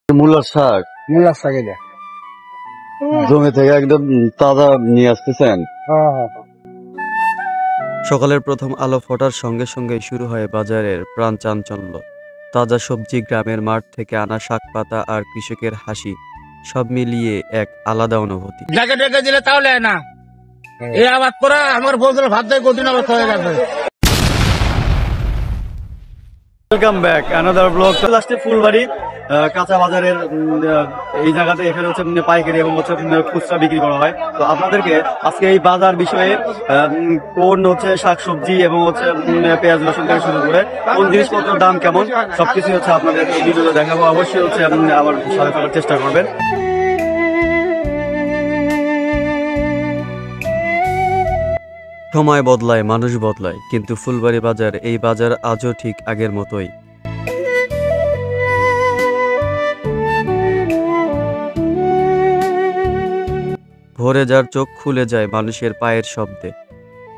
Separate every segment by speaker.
Speaker 1: মূলার শাক।
Speaker 2: মূলার শাক এটা
Speaker 1: জমি থেকে একদম তাজা নিয়ে আসতেছেন।
Speaker 3: সকালের প্রথম আলো ফোটার সঙ্গে সঙ্গে শুরু হয় বাজারের প্রাণ চাঞ্চল্য। তাজা সবজি, গ্রামের মাঠ থেকে আনা শাক পাতা আর কৃষকের হাসি, সব মিলিয়ে এক আলাদা অনুভূতি।
Speaker 4: যাকে ডেকে দিলে তাহলে না এই আবাদ করা আমার ফসল ভাত দেয় কঠিন অবস্থা হয়ে গেছে।
Speaker 1: Welcome back another blog. লাস্টে ফুলবাড়ি কাঁচা বাজারের এই জায়গাতে এখানে হচ্ছে পাইকারি এবং হচ্ছে খুচরা বিক্রি করা হয়। তো আপনাদেরকে আজকে এই বাজার বিষয়ে কোন হচ্ছে শাকসবজি এবং হচ্ছে পেঁয়াজ রসুন থেকে শুরু করে কোন জিনিসপত্রের দাম কেমন সবকিছু হচ্ছে আপনাদের এই ভিডিওতে দেখাবো। অবশ্যই হচ্ছে আমার সাথে থাকার চেষ্টা করবেন।
Speaker 3: সময় বদলায়, মানুষ বদলায়, কিন্তু ফুলবাড়ি বাজার, এই বাজার আজও ঠিক আগের মতোই। ভোরে যার চোখ খুলে যায় মানুষের পায়ের শব্দে,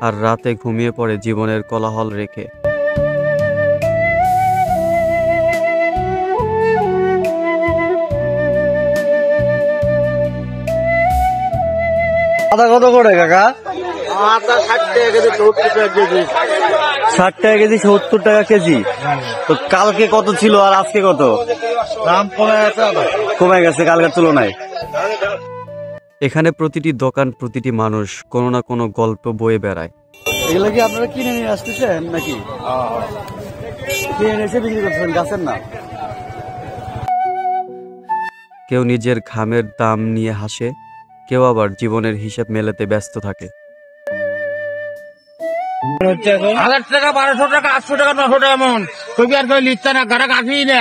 Speaker 3: আর রাতে ঘুমিয়ে পড়ে জীবনের কোলাহল রেখে।
Speaker 1: আদা কত করে কাকা?
Speaker 4: আদা 60 টাকা কেজি, 70 টাকা কেজি।
Speaker 1: 60 টাকা কেজি, 70 টাকা কেজি। তো কালকে কত ছিল আর আজকে কত?
Speaker 4: দাম
Speaker 1: কমে গেছে কালকের তুলনায়।
Speaker 3: এখানে প্রতিটি দোকান, প্রতিটি মানুষ কোনো না কোনো গল্প বয়ে বেড়ায়।
Speaker 1: এগুলো কি আপনারা কিনে নিয়ে আসতেছেন নাকি কিনে এনে এসে বিক্রি করতেছেন গাছের না?
Speaker 3: কেউ নিজের ঘামের দাম নিয়ে হাসে, কেউ আবার জীবনের হিসাব মেলাতে ব্যস্ত থাকে।
Speaker 4: 1000 টাকা, 1200 টাকা, 800 টাকা, 900 টাকা মন। কবি আর কেউ লিখছে না, গাড়া আসেই না।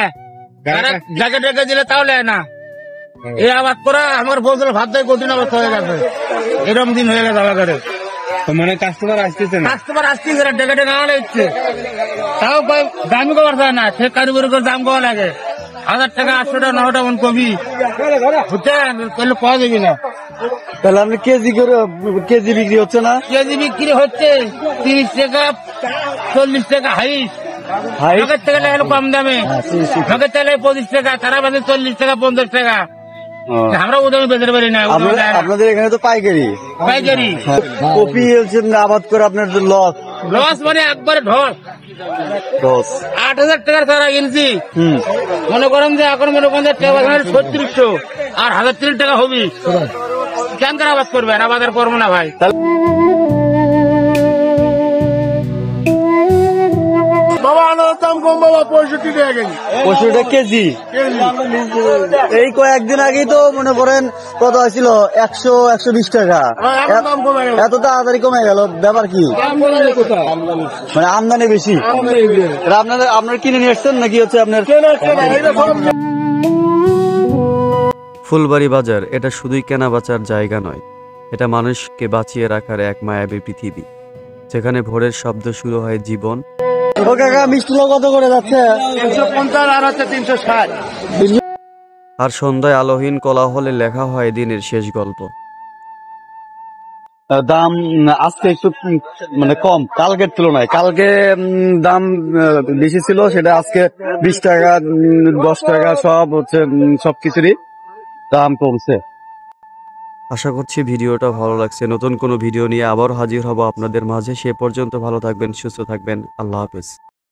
Speaker 4: যাকে ডেকে দিলে তাহলে না এই আবাদ করা আমার ফসল ভাত দেয় কঠিন অবস্থা হয়ে গেছে। এরকম দিন হয়ে গেছে আমাদের।
Speaker 2: মানে কাস্টমার আসতেছে না,
Speaker 4: কাস্টমার আসছে ডেকে ডেকে আনা ইচ্ছে, তাও দামি কবার যায় না। সে কারিগরি করে দাম করা লাগে। 1000 টাকা, 800 টাকা, 900 টাকা মন কবি বুঝছেন, করলে পাওয়া যাবে না।
Speaker 1: তাহলে আপনি কেজি করে কেজি বিক্রি হচ্ছে না?
Speaker 4: কেজি বিক্রি হচ্ছে 30 টাকা, 40 টাকা হাইস। নগদ থেকে লাগালো কম দামে, নগদ তেলে 25 টাকা, তারা বাজে 40 টাকা, 50 টাকা। আমরা ওদামে বেচতে পারি না।
Speaker 1: আপনাদের এখানে তো পাইকারি
Speaker 4: পাইকারি
Speaker 1: কপি আবাদ করে আপনার লস
Speaker 4: লস মানে একবারে ঢস।
Speaker 1: লস
Speaker 4: 8000 টাকার তারা কিনছি, মনে করেন যে এখন মনে করেন 3600 আর 1030 টাকা হবি। কেন করে আবাদ করবেন? আবাদের করবো না ভাই। বাবা আনার দাম কম বাবা, 65 টাকা কেজি।
Speaker 1: 65 টাকা কেজি। এই কয়েকদিন আগেই তো মনে করেন কত হয়েছিল, 100-120 টাকা। এত তাড়াতাড়ি কমে গেল, ব্যাপার কি? মানে আমদানি বেশি। আপনারা কিনে নিয়ে আসছেন নাকি হচ্ছে আপনার?
Speaker 3: ফুলবাড়ি বাজার এটা শুধুই কেনা বেচার জায়গা নয়, এটা মানুষকে বাঁচিয়ে রাখার এক মায়াবী পৃথিবী, যেখানে ভোরের শব্দ শুরু হয় জীবন।
Speaker 1: ও কাকা, মিষ্টিগুলো কত করে যাচ্ছে?
Speaker 4: 350 আর হচ্ছে 360।
Speaker 3: আর সন্ধ্যায় আলোহীন কোলাহলে লেখা হয় দিনের শেষ গল্প।
Speaker 1: দাম আজকে একটু মানে কম কালকের তুলনায়। কালকে দাম বেশি ছিল, সেটা আজকে 20 টাকা, 10 টাকা সব হচ্ছে সবকিছুরই দাম কমছে।
Speaker 3: আশা করছি ভিডিওটা ভালো লাগছে। নতুন কোনো ভিডিও নিয়ে আবার হাজির হব আপনাদের মাঝে। সে পর্যন্ত ভালো থাকবেন, সুস্থ থাকবেন। আল্লাহ হাফেজ।